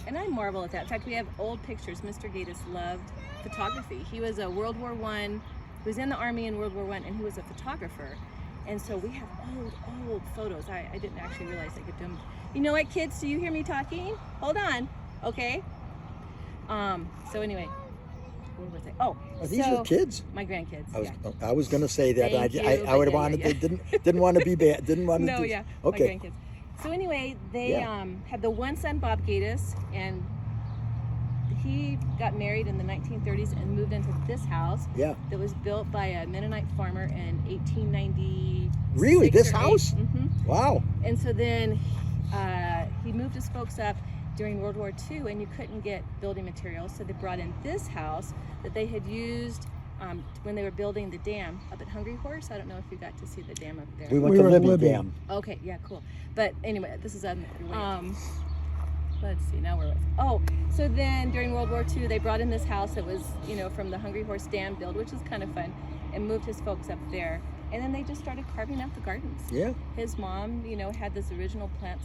and I marvel at that. In fact, we have old pictures. Mr. Gattis loved photography. He was a World War I, he was in the Army in World War I, and he was a photographer. And so we have old photos. I didn't actually realize I could do them. You know what, kids? Do you hear me talking? Hold on, okay? So anyway, where was I? Oh, Are these your kids? My grandkids. I was going to say that. Thank I would have you, wanted yeah. didn't want to be bad. Didn't want to. No, do, yeah. Okay. My grandkids. So anyway, they had the one son, Bob Gattis, and he got married in the 1930s and moved into this house. Yeah. That was built by a Mennonite farmer in 1890. Really, this house? Mm-hmm. Wow. And so then he moved his folks up during World War II, and you couldn't get building materials, so they brought in this house that they had used when they were building the dam up at Hungry Horse. I don't know if you got to see the dam up there. We went to Libby Dam. Okay, yeah, cool. But anyway, this is let's see, now where was I? Oh, so then during World War II, they brought in this house that was, you know, from the Hungry Horse Dam build, which is kind of fun, and moved his folks up there. And then they just started carving out the gardens. Yeah. His mom, you know, had this original plant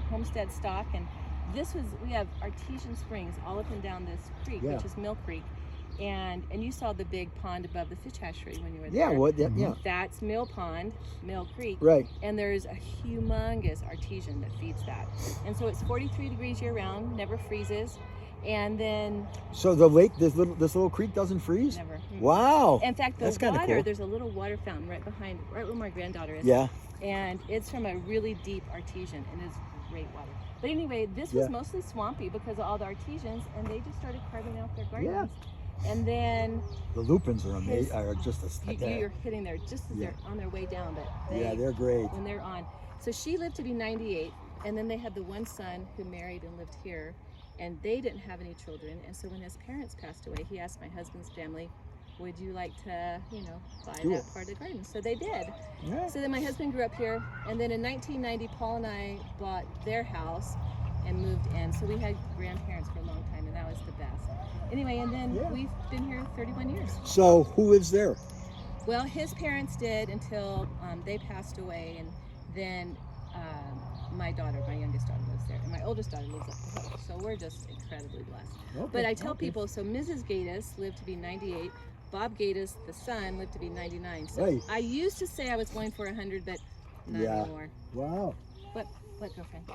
homestead stock, and we have artesian springs all up and down this creek, which is Mill Creek. And you saw the big pond above the fish hatchery when you were there. Yeah, That's Mill Pond, Mill Creek. Right. And there's a humongous artesian that feeds that. And so it's 43 degrees year round, never freezes. And then... So the lake, this little creek doesn't freeze? Never. Mm-hmm. Wow. In fact, That's water, cool. There's a little water fountain right where my granddaughter is. Yeah. And it's from a really deep artesian, and it's great water. But anyway, this was mostly swampy because of all the artesians, and they just started carving out their gardens. Yeah. And then the lupins are amazing. Are just you're hitting there just as they're on their way down, but they're great when they're on. So she lived to be 98, and then they had the one son who married and lived here, and they didn't have any children. And so when his parents passed away, he asked my husband's family, would you like to, you know, buy that part of the garden? So they did. Yeah. So then my husband grew up here, and then in 1990, Paul and I bought their house and moved in. So we had grandparents for a long time, and that was the best. Anyway, and then we've been here 31 years. So who lives there? Well, his parents did until they passed away, and then my youngest daughter lives there, and my oldest daughter lives up the hill. So we're just incredibly blessed. Okay. But I tell people, so Mrs. Gattis lived to be 98. Bob Gattis, the son, lived to be 99. So I used to say I was going for 100, but not anymore. Wow. What girlfriend?